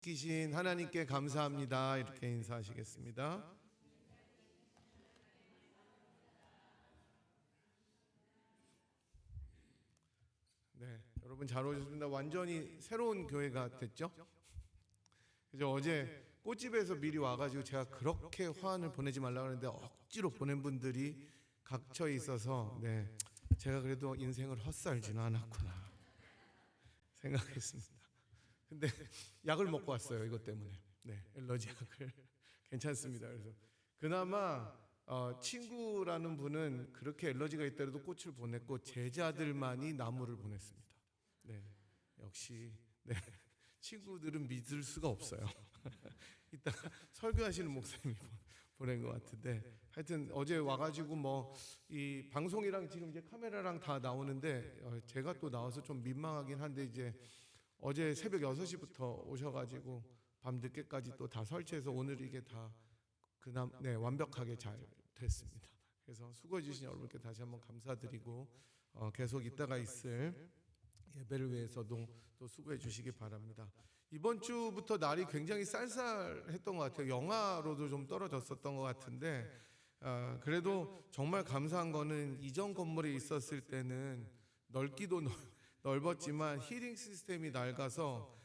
지키신 하나님께 감사합니다. 이렇게 인사하시겠습니다. 네, 여러분 잘 오셨습니다. 완전히 새로운 교회가 됐죠? 그래서 어제 꽃집에서 미리 와가지고 제가 그렇게 화환을 보내지 말라고 했는데 억지로 보낸 분들이 각처 있어서 네, 제가 그래도 인생을 헛살지는 않았구나 생각했습니다. 근데 약을 먹고 왔어요. 이것 때문에. 네, 엘러지 약을. 괜찮습니다. 그래서 그나마 친구라는 분은 그렇게 엘러지가 있더라도 꽃을 보냈고 제자들만이 나무를 보냈습니다. 네, 역시 네, 친구들은 믿을 수가 없어요. 이따 설교하시는 목사님이 보낸 것 같은데 하여튼 어제 와가지고 뭐 이 방송이랑 지금 이제 카메라랑 다 나오는데 제가 또 나와서 좀 민망하긴 한데 이제 어제 새벽 6시부터 오셔가지고 밤 늦게까지 또 다 설치해서 오늘 이게 다 네, 완벽하게 잘 됐습니다. 그래서 수고해 주신 여러분께 다시 한번 감사드리고 계속 있다가 있을 예배를 위해서도 또 수고해 주시기 바랍니다. 이번 주부터 날이 굉장히 쌀쌀했던 것 같아요. 영하로도 좀 떨어졌었던 것 같은데 그래도 정말 감사한 거는 이전 건물에 있었을 때는 넓기도 넓었지만 히팅 시스템이 낡아서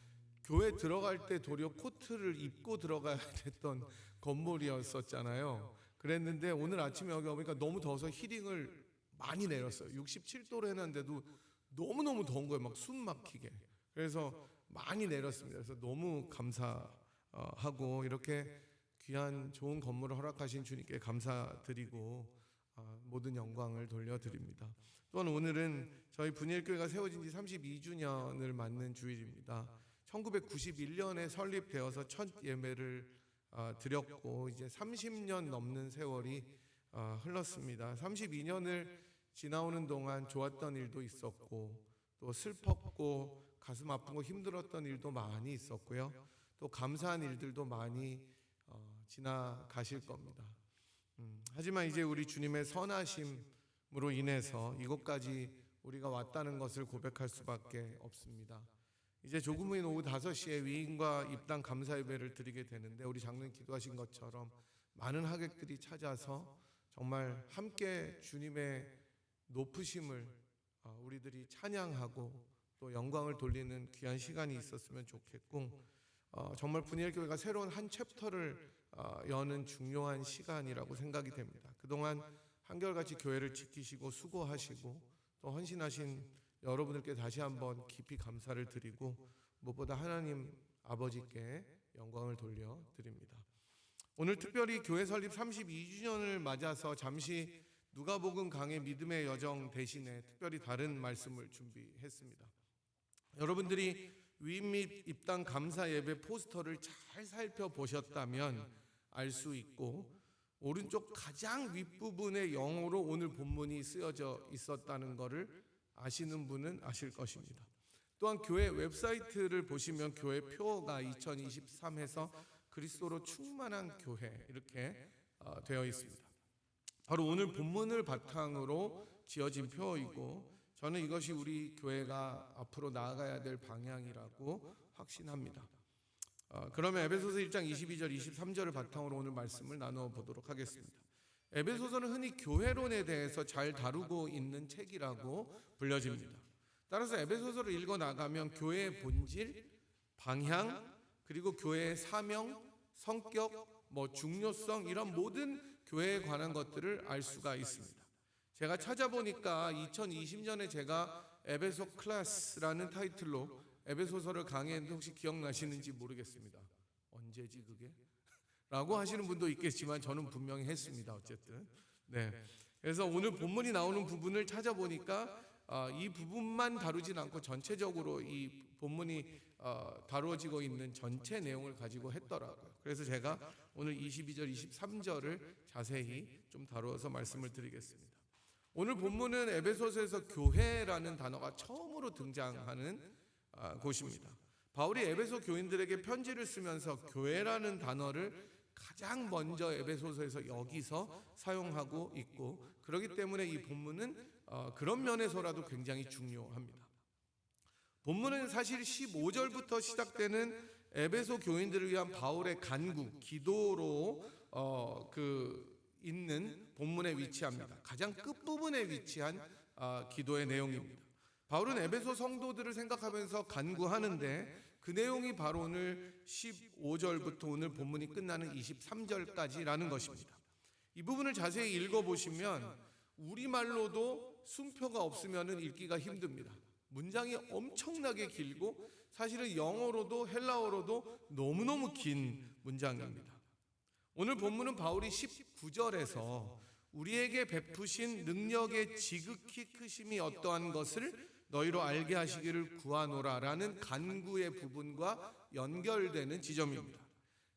교회 들어갈 때 도리어 코트를 입고 들어가야 됐던 건물이었었잖아요. 그랬는데 오늘 아침에 여기 오니까 너무 더워서 히팅을 많이 내렸어요. 67도로 해놨는데도 너무너무 더운 거예요. 막 숨 막히게. 그래서 많이 내렸습니다. 그래서 너무 감사하고 이렇게 귀한 좋은 건물을 허락하신 주님께 감사드리고 모든 영광을 돌려드립니다. 또한 오늘은 저희 분일교회가 세워진 지 32주년을 맞는 주일입니다. 1991년에 설립되어서 첫 예배를 드렸고 이제 30년 넘는 세월이 흘렀습니다. 32년을 지나오는 동안 좋았던 일도 있었고 또 슬펐고 가슴 아프고 힘들었던 일도 많이 있었고요. 또 감사한 일들도 많이 지나가실 겁니다. 하지만 이제 우리 주님의 선하심으로 인해서 이곳까지 우리가 왔다는 것을 고백할 수밖에 없습니다. 이제 조금 후인 오후 5시에 위임과 입당 감사 예배를 드리게 되는데 우리 장로님 기도하신 것처럼 많은 하객들이 찾아서 정말 함께 주님의 높으심을 우리들이 찬양하고 또 영광을 돌리는 귀한 시간이 있었으면 좋겠고 정말 분일교회가 새로운 한 챕터를 여는 중요한 시간이라고 생각이 됩니다. 그동안 한결같이 교회를 지키시고 수고하시고 또 헌신하신 여러분들께 다시 한번 깊이 감사를 드리고 무엇보다 하나님 아버지께 영광을 돌려드립니다. 오늘 특별히 교회 설립 32주년을 맞아서 잠시 누가복음 강의 믿음의 여정 대신에 특별히 다른 말씀을 준비했습니다. 여러분들이 위임 및 입당 감사 예배 포스터를 잘 살펴보셨다면 알 수 있고 오른쪽 가장 윗부분에 영어로 오늘 본문이 쓰여져 있었다는 것을 아시는 분은 아실 것입니다. 또한 교회 웹사이트를 보시면 교회 표가 2023에서 그리스도로 충만한 교회 이렇게 되어 있습니다. 바로 오늘 본문을 바탕으로 지어진 표이고 저는 이것이 우리 교회가 앞으로 나아가야 될 방향이라고 확신합니다. 그러면 에베소서 1장 22절 23절을 바탕으로 오늘 말씀을 나누어 보도록 하겠습니다. 에베소서는 흔히 교회론에 대해서 잘 다루고 있는 책이라고 불려집니다. 따라서 에베소서를 읽어 나가면 교회의 본질, 방향, 그리고 교회의 사명, 성격, 중요성 이런 모든 교회에 관한 것들을 알 수가 있습니다. 제가 찾아보니까 2020년에 제가 에베소 클래스라는 타이틀로 에베소서를 강의했는데 혹시 기억나시는지 모르겠습니다. 언제지 그게? 라고 하시는 분도 있겠지만 저는 분명히 했습니다. 어쨌든 네. 그래서 오늘 본문이 나오는 부분을 찾아보니까 이 부분만 다루진 않고 전체적으로 이 본문이 다루어지고 있는 전체 내용을 가지고 했더라고요. 그래서 제가 오늘 22절, 23절을 자세히 좀 다루어서 말씀을 드리겠습니다. 오늘 본문은 에베소서에서 교회라는 단어가 처음으로 등장하는 곳입니다. 바울이 에베소 교인들에게 편지를 쓰면서 교회라는 단어를 가장 먼저 에베소서에서 여기서 사용하고 있고 그렇기 때문에 이 본문은 그런 면에서라도 굉장히 중요합니다. 본문은 사실 15절부터 시작되는 에베소 교인들을 위한 바울의 간구, 기도로 있는 본문에 위치합니다. 가장 끝부분에 위치한 기도의 내용입니다. 바울은 에베소 성도들을 생각하면서 간구하는데 그 내용이 바로 오늘 15절부터 오늘 본문이 끝나는 23절까지라는 것입니다. 이 부분을 자세히 읽어보시면 우리말로도 순표가 없으면 읽기가 힘듭니다. 문장이 엄청나게 길고 사실은 영어로도 헬라어로도 너무너무 긴 문장입니다. 오늘 본문은 바울이 19절에서 우리에게 베푸신 능력의 지극히 크심이 어떠한 것을 너희로 알게 하시기를 구하노라 라는 간구의 부분과 연결되는 지점입니다.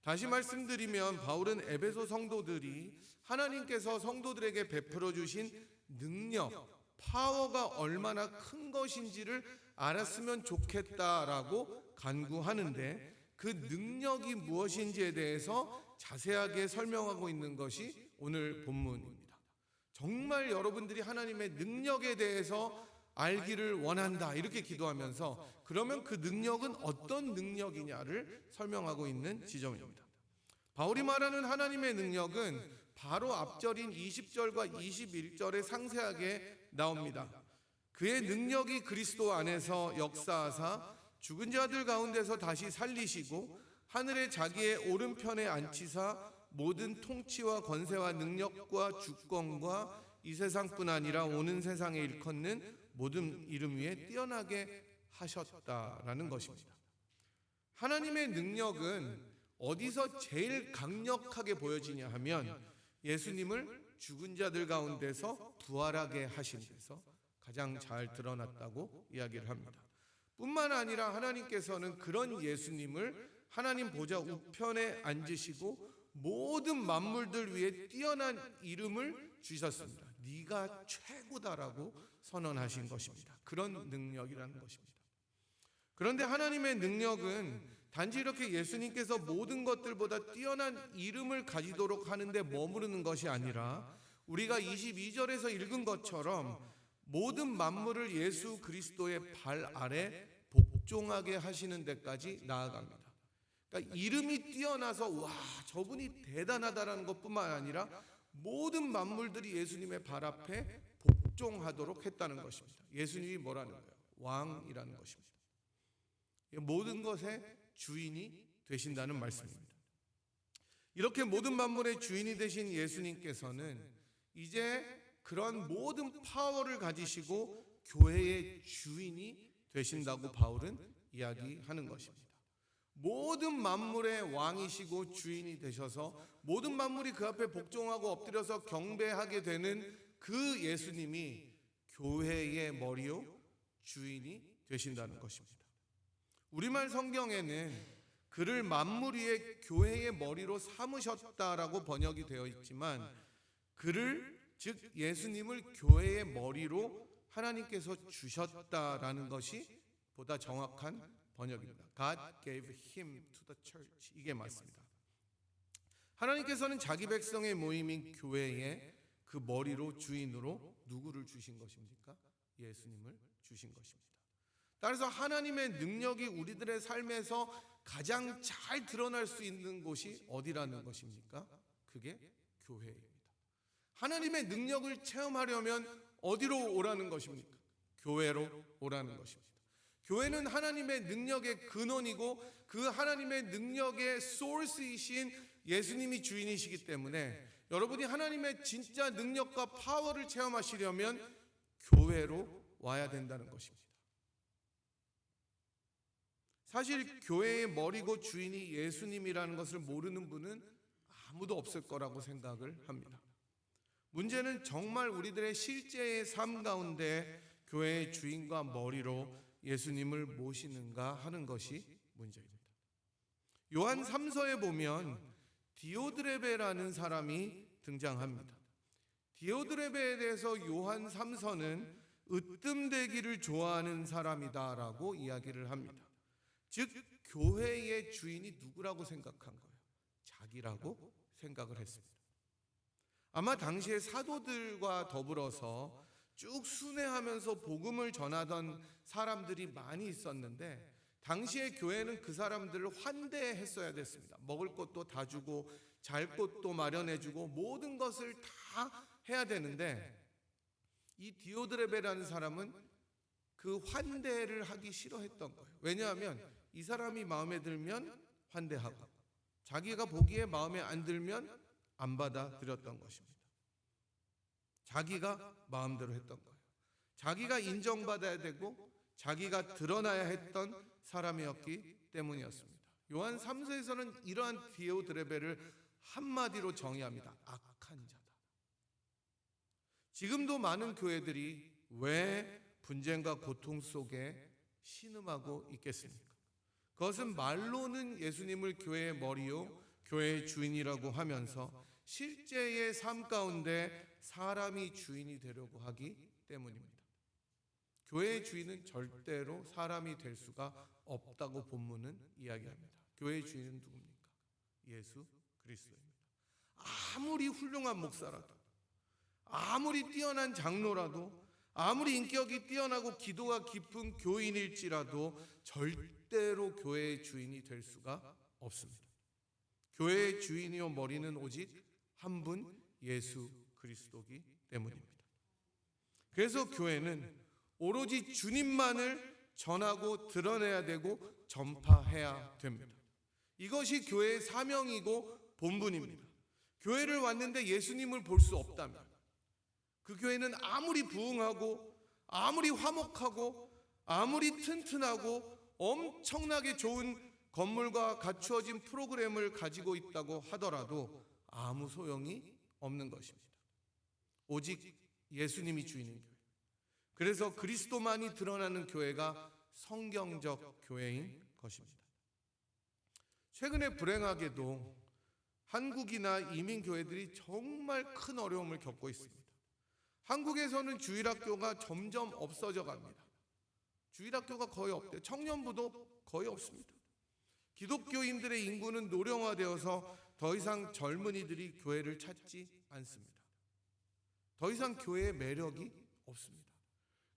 다시 말씀드리면 바울은 에베소 성도들이 하나님께서 성도들에게 베풀어 주신 능력, 파워가 얼마나 큰 것인지를 알았으면 좋겠다라고 간구하는데 그 능력이 무엇인지에 대해서 자세하게 설명하고 있는 것이 오늘 본문입니다. 정말 여러분들이 하나님의 능력에 대해서 알기를 원한다 이렇게 기도하면서 그러면 그 능력은 어떤 능력이냐를 설명하고 있는 지점입니다. 바울이 말하는 하나님의 능력은 바로 앞절인 20절과 21절에 상세하게 나옵니다. 그의 능력이 그리스도 안에서 역사하사 죽은 자들 가운데서 다시 살리시고 하늘에 자기의 오른편에 앉히사 모든 통치와 권세와 능력과 주권과 이 세상뿐 아니라 오는 세상에 일컫는 모든 이름 위에 뛰어나게 하셨다라는 것입니다. 하나님의 능력은 어디서 제일 강력하게 보여지냐 하면 예수님을 죽은 자들 가운데서 부활하게 하신 데서 가장 잘 드러났다고 이야기를 합니다. 뿐만 아니라 하나님께서는 그런 예수님을 하나님 보좌 우편에 앉으시고 모든 만물들 위에 뛰어난 이름을 주셨습니다. 네가 최고다라고 선언하신 것입니다. 그런 능력이라는 것입니다. 그런데 하나님의 능력은 단지 이렇게 예수님께서 모든 것들보다 뛰어난 이름을 가지도록 하는데 머무르는 것이 아니라 우리가 22절에서 읽은 것처럼 모든 만물을 예수 그리스도의 발 아래 복종하게 하시는 데까지 나아갑니다. 그러니까 이름이 뛰어나서 와 저분이 대단하다라는 것뿐만 아니라 모든 만물들이 예수님의 발 앞에 복종하도록 했다는 것입니다. 예수님이 뭐라는 거예요? 왕이라는 것입니다. 모든 것의 주인이 되신다는 말씀입니다. 이렇게 모든 만물의 주인이 되신 예수님께서는 이제 그런 모든 파워를 가지시고 교회의 주인이 되신다고 바울은 이야기하는 것입니다. 모든 만물의 왕이시고 주인이 되셔서 모든 만물이 그 앞에 복종하고 엎드려서 경배하게 되는 그 예수님이 교회의 머리요 주인이 되신다는 것입니다. 우리말 성경에는 그를 만물 위에 교회의 머리로 삼으셨다라고 번역이 되어 있지만 그를 즉 예수님을 교회의 머리로 하나님께서 주셨다라는 것이 보다 정확한 번역입니다. God gave him to the church. 이게 맞습니다. 하나님께서는 자기 백성의 모임인 교회에 그 머리로 주인으로 누구를 주신 것입니까? 예수님을 주신 것입니다. 따라서 하나님의 능력이 우리들의 삶에서 가장 잘 드러날 수 있는 곳이 어디라는 것입니까? 그게 교회입니다. 하나님의 능력을 체험하려면 어디로 오라는 것입니까? 교회로 오라는 것입니다. 교회는 하나님의 능력의 근원이고 그 하나님의 능력의 소스이신 예수님이 주인이시기 때문에 여러분이 하나님의 진짜 능력과 파워를 체험하시려면 교회로 와야 된다는 것입니다. 사실 교회의 머리고 주인이 예수님이라는 것을 모르는 분은 아무도 없을 거라고 생각을 합니다. 문제는 정말 우리들의 실제의 삶 가운데 교회의 주인과 머리로 예수님을 모시는가 하는 것이 문제입니다. 요한 3서에 보면 디오드레베라는 사람이 등장합니다. 디오드레베에 대해서 요한 3서는 으뜸되기를 좋아하는 사람이다라고 이야기를 합니다. 즉 교회의 주인이 누구라고 생각한 거예요? 자기라고 생각을 했습니다. 아마 당시에 사도들과 더불어서 쭉 순회하면서 복음을 전하던 사람들이 많이 있었는데 당시의 교회는 그 사람들을 환대했어야 됐습니다. 먹을 것도 다 주고 잘 곳도 마련해 주고 모든 것을 다 해야 되는데, 이 디오드레베라는 사람은 그 환대를 하기 싫어했던 거예요. 왜냐하면 이 사람이 마음에 들면 환대하고 자기가 보기에 마음에 안 들면 안 받아들였던 것입니다. 자기가 마음대로 했던 거예요. 자기가 인정받아야 되고 자기가 드러나야 했던 사람이었기 때문이었습니다. 요한 3서에서는 이러한 디오드레베를 한마디로 정의합니다. 악한 자다. 지금도 많은 교회들이 왜 분쟁과 고통 속에 신음하고 있겠습니까? 그것은 말로는 예수님을 교회의 머리요 교회의 주인이라고 하면서 실제의 삶 가운데 사람이 주인이 되려고 하기 때문입니다. 교회의 주인은 절대로 사람이 될 수가 없다고 본문은 이야기합니다. 교회의 주인은 누굽니까? 예수 그리스도입니다. 아무리 훌륭한 목사라도, 아무리 뛰어난 장로라도, 아무리 인격이 뛰어나고 기도가 깊은 교인일지라도 절대로 교회의 주인이 될 수가 없습니다. 교회의 주인이요 머리는 오직 한 분 예수 그리스도이기 때문입니다. 그래서 교회는 오로지 주님만을 전하고 드러내야 되고 전파해야 됩니다. 이것이 교회의 사명이고 본분입니다. 교회를 왔는데 예수님을 볼 수 없다면 그 교회는 아무리 부흥하고 아무리 화목하고 아무리 튼튼하고 엄청나게 좋은 건물과 갖추어진 프로그램을 가지고 있다고 하더라도 아무 소용이 없는 것입니다. 오직 예수님이 주인인 교회. 그래서 그리스도만이 드러나는 교회가 성경적 교회인 것입니다. 최근에 불행하게도 한국이나 이민교회들이 정말 큰 어려움을 겪고 있습니다. 한국에서는 주일학교가 점점 없어져 갑니다. 주일학교가 거의 없대요. 청년부도 거의 없습니다. 기독교인들의 인구는 노령화되어서 더 이상 젊은이들이 교회를 찾지 않습니다. 더 이상 교회의 매력이 없습니다.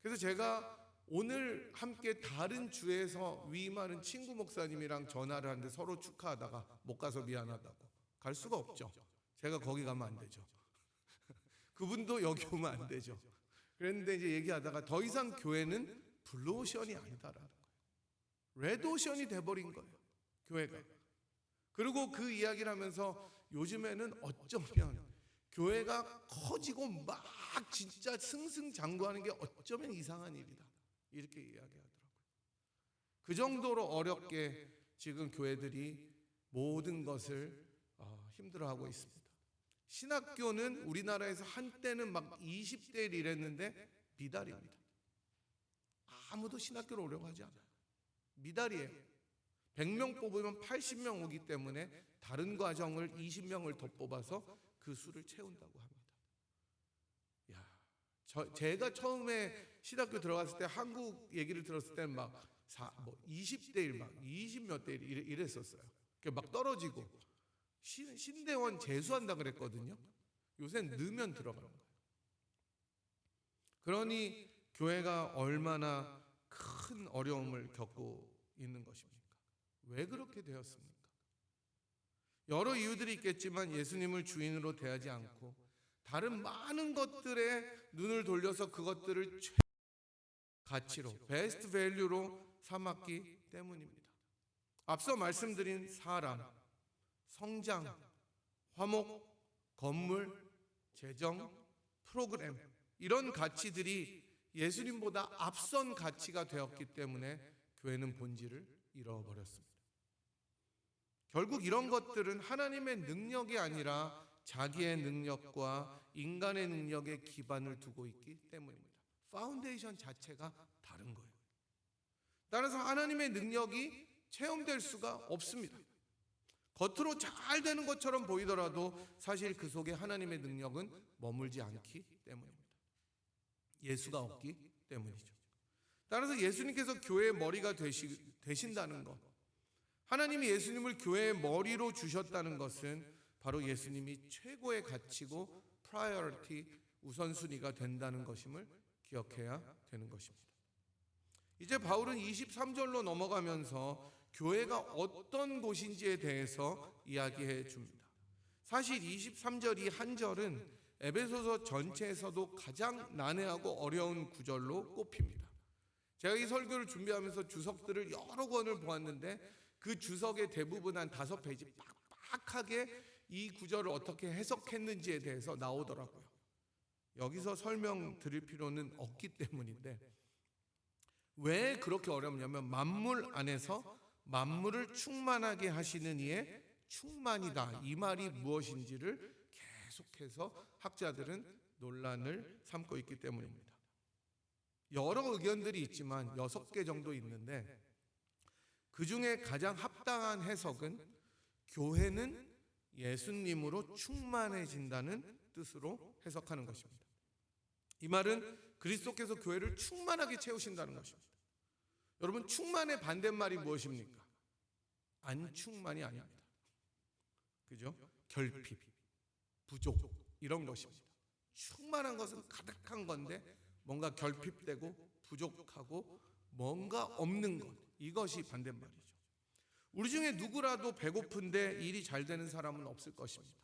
그래서 제가 오늘 함께 다른 주에서 위임하는 친구 목사님이랑 전화를 하는데 서로 축하하다가 못 가서 미안하다고. 갈 수가 없죠. 제가 거기 가면 안 되죠. 그분도 여기 오면 안 되죠. 그런데 이제 얘기하다가 더 이상 교회는 블루오션이 아니다라는 거예요. 레드오션이 돼버린 거예요, 교회가. 그리고 그 이야기를 하면서 요즘에는 어쩌면 교회가 커지고 막 진짜 승승장구하는 게 어쩌면 이상한 일이다, 이렇게 이야기하더라고요. 그 정도로 어렵게 지금 교회들이 모든 것을 힘들어하고 있습니다. 신학교는 우리나라에서 한때는 막 20대 1 이랬는데 미달입니다. 아무도 신학교를 오려고 하지 않아요. 미달이에요. 100명 뽑으면 80명 오기 때문에 다른 과정을 20명을 더 뽑아서 그 수를 채운다고 합니다. 제가 처음에 신학교 들어갔을 때 한국 얘기를 들었을 때는 막 20대 1, 막 20몇 대 1 이랬었어요. 막 떨어지고 신대원 재수한다 그랬거든요. 요새는 넣으면 들어가는 거예요. 그러니 교회가 얼마나 큰 어려움을 겪고 있는 것입니까? 왜 그렇게 되었습니까? 여러 이유들이 있겠지만 예수님을 주인으로 대하지 않고 다른 많은 것들에 눈을 돌려서 그것들을 최 가치로, 베스트 밸류로 삼았기 때문입니다. 앞서 말씀드린 사람, 성장, 화목, 건물, 재정, 프로그램, 이런 가치들이 예수님보다 앞선 가치가 되었기 때문에 교회는 본질을 잃어버렸습니다. 결국 이런 것들은 하나님의 능력이 아니라 자기의 능력과 인간의 능력에 기반을 두고 있기 때문입니다. 파운데이션 자체가 다른 거예요. 따라서 하나님의 능력이 체험될 수가 없습니다. 겉으로 잘 되는 것처럼 보이더라도 사실 그 속에 하나님의 능력은 머물지 않기 때문입니다. 예수가 없기 때문이죠. 따라서 예수님께서 교회의 머리가 되신다는 것, 하나님이 예수님을 교회의 머리로 주셨다는 것은 바로 예수님이 최고의 가치고 프라이어리티, 우선순위가 된다는 것임을 기억해야 되는 것입니다. 이제 바울은 23절로 넘어가면서 교회가 어떤 곳인지에 대해서 이야기해 줍니다. 사실 23절 이 한 절은 에베소서 전체에서도 가장 난해하고 어려운 구절로 꼽힙니다. 제가 이 설교를 준비하면서 주석들을 여러 권을 보았는데 그 주석의 대부분 한 5페이지 빡빡하게 이 구절을 어떻게 해석했는지에 대해서 나오더라고요. 여기서 설명드릴 필요는 없기 때문인데, 왜 그렇게 어렵냐면 만물 안에서 만물을 충만하게 하시는 이의 충만이다, 이 말이 무엇인지를 계속해서 학자들은 논란을 삼고 있기 때문입니다. 여러 의견들이 있지만 6개 정도 있는데, 그 중에 가장 합당한 해석은 교회는 예수님으로 충만해진다는 뜻으로 해석하는 것입니다. 이 말은 그리스도께서 교회를 충만하게 채우신다는 것입니다. 여러분, 충만의 반대말이 무엇입니까? 안충만이 아닙니다. 그죠? 결핍, 부족, 이런 것입니다. 충만한 것은 가득한 건데 뭔가 결핍되고 부족하고 뭔가 없는 것, 이것이 반대말이죠. 우리 중에 누구라도 배고픈데 일이 잘 되는 사람은 없을 것입니다.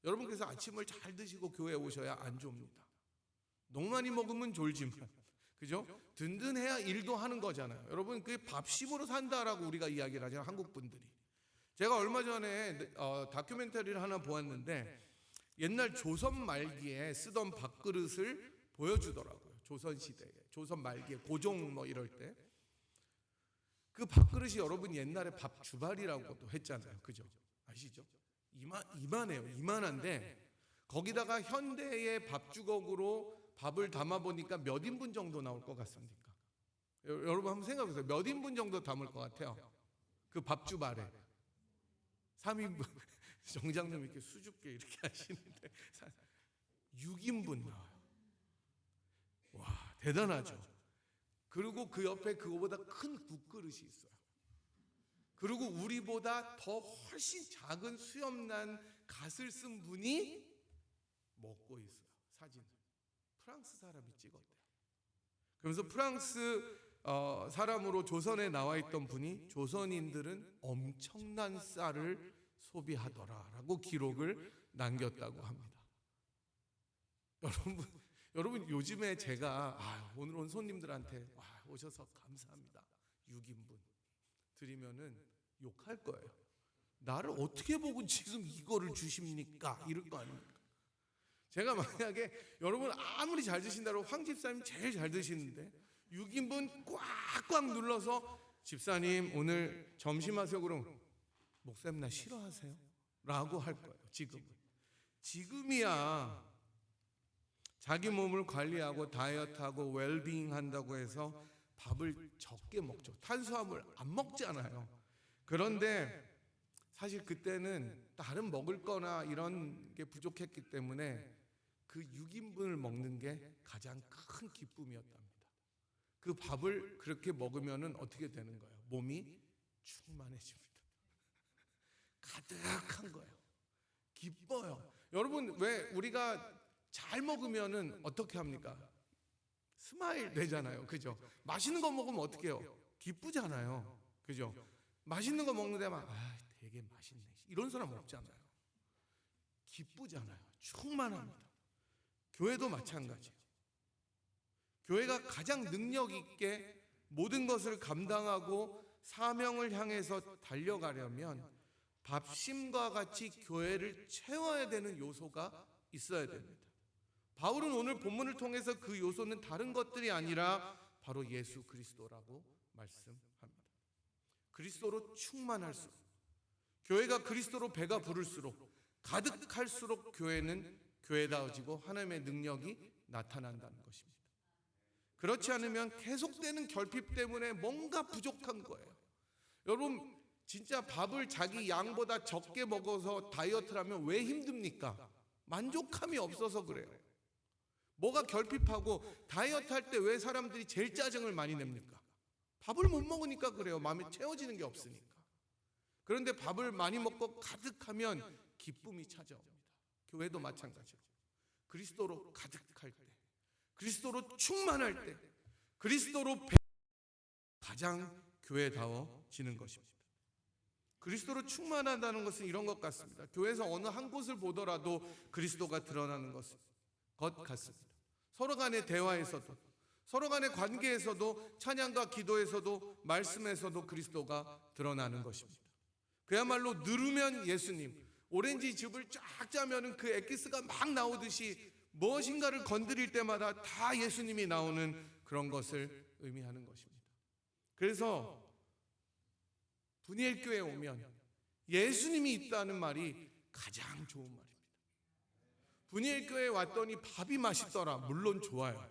여러분께서 아침을 잘 드시고 교회에 오셔야 안 좁니다. 너무 많이 먹으면 졸지만, 그죠? 든든해야 일도 하는 거잖아요. 여러분, 그게 밥심으로 산다라고 우리가 이야기를 하잖아요, 한국 분들이. 제가 얼마 전에 다큐멘터리를 하나 보았는데, 옛날 조선 말기에 쓰던 밥그릇을 보여주더라고요. 조선 시대에, 조선 말기에 고종 뭐 이럴 때 그 밥그릇이 여러분 옛날에 밥 주발이라고도 했잖아요, 그죠? 아시죠? 이만해요. 이만한데 거기다가 현대의 밥주걱으로 밥을 담아 보니까 몇 인분 정도 나올 것 같습니까? 여러분 한번 생각해 보세요. 몇 인분 정도 담을 것 같아요? 그 밥주발에 3인분. 정장님 이렇게 수줍게 이렇게 하시는데 6인분 나와요. 와, 대단하죠. 그리고 그 옆에 그거보다 큰 국그릇이 있어요. 그리고 우리보다 더 훨씬 작은 수염난 갓을 쓴 분이 먹고 있어요. 사진. 프랑스 사람이 찍었대요. 그러면서 프랑스 사람으로 조선에 나와 있던 분이 조선인들은 엄청난 쌀을 소비하더라라고 기록을 남겼다고 합니다. 여러분 요즘에 제가 오늘 온 손님들한테 오셔서 감사합니다 6인분 드리면은 욕할 거예요. 나를 어떻게 보고 지금 이거를 주십니까? 이럴 거 아닙니까? 제가 만약에 여러분 아무리 잘 드신다고 황 집사님 제일 잘 드시는데 6인분 꽉꽉 눌러서 집사님 오늘 점심하세요 그러면 목사님 나 싫어하세요? 라고 할 거예요. 지금이야 자기 몸을 관리하고 다이어트하고 웰빙 한다고 해서 밥을 적게 먹죠. 탄수화물 안 먹잖아요. 그런데 사실 그때는 다른 먹을 거나 이런 게 부족했기 때문에 그 6인분을 먹는 게 가장 큰 기쁨이었답니다. 그 밥을 그렇게 먹으면 어떻게 되는 거예요? 몸이 충만해집니다. 가득한 거예요. 기뻐요. 여러분 왜 우리가 잘 먹으면은 어떻게 합니까? 스마일 되잖아요. 그죠? 맛있는 거 먹으면 어떻게 해요? 기쁘잖아요. 그죠? 맛있는 거 먹는데 막 되게 맛있네. 이런 사람 없잖아요. 기쁘잖아요. 충만합니다. 교회도 마찬가지예요. 교회가 가장 능력 있게 모든 것을 감당하고 사명을 향해서 달려가려면 밥심과 같이 교회를 채워야 되는 요소가 있어야 됩니다. 바울은 오늘 본문을 통해서 그 요소는 다른 것들이 아니라 바로 예수 그리스도라고 말씀합니다. 그리스도로 충만할수록, 교회가 그리스도로 배가 부를수록, 가득할수록 교회는 교회다워지고 하나님의 능력이 나타난다는 것입니다. 그렇지 않으면 계속되는 결핍 때문에 뭔가 부족한 거예요. 여러분 진짜 밥을 자기 양보다 적게 먹어서 다이어트를 하면 왜 힘듭니까? 만족감이 없어서 그래요. 뭐가 결핍하고 다이어트 할 때 왜 사람들이 제일 짜증을 많이 냅니까? 밥을 못 먹으니까 그래요. 마음에 채워지는 게 없으니까. 그런데 밥을 많이 먹고 가득하면 기쁨이 찾아옵니다. 교회도 마찬가지로 그리스도로 가득할 때, 그리스도로 충만할 때, 그리스도로 가장 교회다워지는 것입니다. 그리스도로 충만하다는 것은 이런 것 같습니다. 교회에서 어느 한 곳을 보더라도 그리스도가 드러나는 것 같습니다. 서로 간의 대화에서도, 서로 간의 관계에서도, 찬양과 기도에서도, 말씀에서도 그리스도가 드러나는 것입니다. 그야말로 누르면 예수님, 오렌지즙을 쫙 짜면은 그 엑기스가 막 나오듯이 무엇인가를 건드릴 때마다 다 예수님이 나오는 그런 것을 의미하는 것입니다. 그래서 분이엘 교회에 오면 예수님이 있다는 말이 가장 좋은 말입니다. 분이엘 교회에 왔더니 밥이 맛있더라. 물론 좋아요.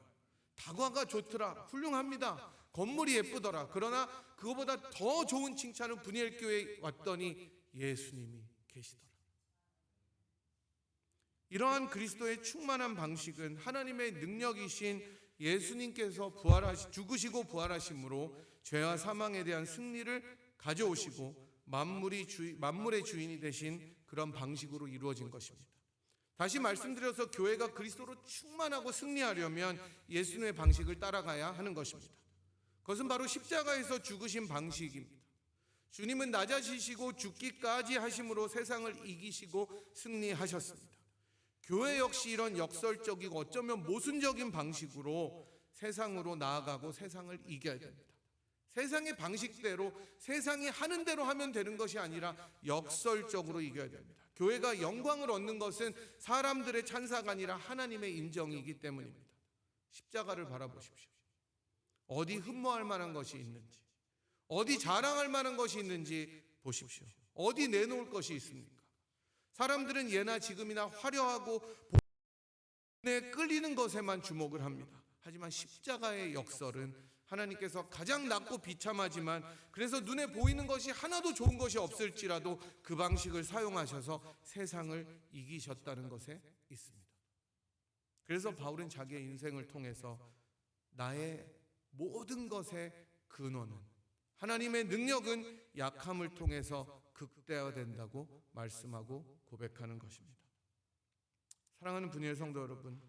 다과가 좋더라. 훌륭합니다. 건물이 예쁘더라. 그러나 그거보다 더 좋은 칭찬은 분이엘 교회에 왔더니 예수님이 계시더라. 이러한 그리스도의 충만한 방식은 하나님의 능력이신 예수님께서 죽으시고 부활하심으로 죄와 사망에 대한 승리를 가져오시고 만물의 주인이 되신 그런 방식으로 이루어진 것입니다. 다시 말씀드려서 교회가 그리스도로 충만하고 승리하려면 예수님의 방식을 따라가야 하는 것입니다. 그것은 바로 십자가에서 죽으신 방식입니다. 주님은 낮아지시고 죽기까지 하심으로 세상을 이기시고 승리하셨습니다. 교회 역시 이런 역설적이고 어쩌면 모순적인 방식으로 세상으로 나아가고 세상을 이겨야 됩니다. 세상의 방식대로, 세상이 하는 대로 하면 되는 것이 아니라 역설적으로 이겨야 됩니다. 교회가 영광을 얻는 것은 사람들의 찬사가 아니라 하나님의 인정이기 때문입니다. 십자가를 바라보십시오. 어디 흠모할 만한 것이 있는지, 어디 자랑할 만한 것이 있는지 보십시오. 어디 내놓을 것이 있습니까? 사람들은 예나 지금이나 화려하고 본에 끌리는 것에만 주목을 합니다. 하지만 십자가의 역설은 하나님께서 가장 낮고 비참하지만 그래서 눈에 보이는 것이 하나도 좋은 것이 없을지라도 그 방식을 사용하셔서 세상을 이기셨다는 것에 있습니다. 그래서 바울은 자기의 인생을 통해서 나의 모든 것의 근원은, 하나님의 능력은 약함을 통해서 극대화된다고 말씀하고 고백하는 것입니다. 사랑하는 분이엘 성도 여러분,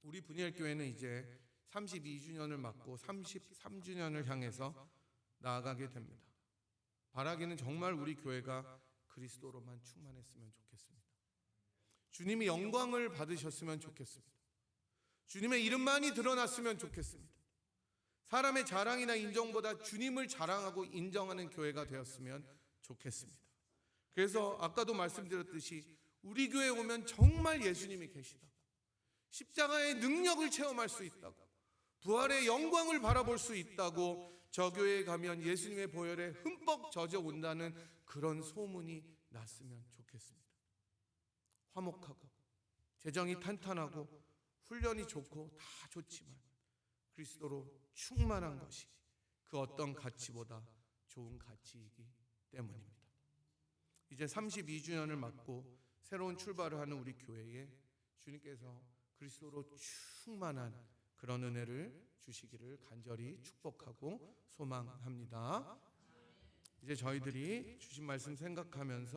우리 분이엘 교회는 이제 32주년을 맞고 33주년을 향해서 나아가게 됩니다. 바라기는 정말 우리 교회가 그리스도로만 충만했으면 좋겠습니다. 주님이 영광을 받으셨으면 좋겠습니다. 주님의 이름만이 드러났으면 좋겠습니다. 사람의 자랑이나 인정보다 주님을 자랑하고 인정하는 교회가 되었으면 좋겠습니다. 그래서 아까도 말씀드렸듯이 우리 교회에 오면 정말 예수님이 계시다, 십자가의 능력을 체험할 수 있다고, 부활의 영광을 바라볼 수 있다고, 저 교회에 가면 예수님의 보혈에 흠뻑 젖어 온다는 그런 소문이 났으면 좋겠습니다. 화목하고 재정이 탄탄하고 훈련이 좋고 다 좋지만 그리스도로 충만한 것이 그 어떤 가치보다 좋은 가치이기 때문입니다. 이제 32주년을 맞고 새로운 출발을 하는 우리 교회에 주님께서 그리스도로 충만한 그런 은혜를 주시기를 간절히 축복하고 소망합니다. 이제 저희들이 주신 말씀 생각하면서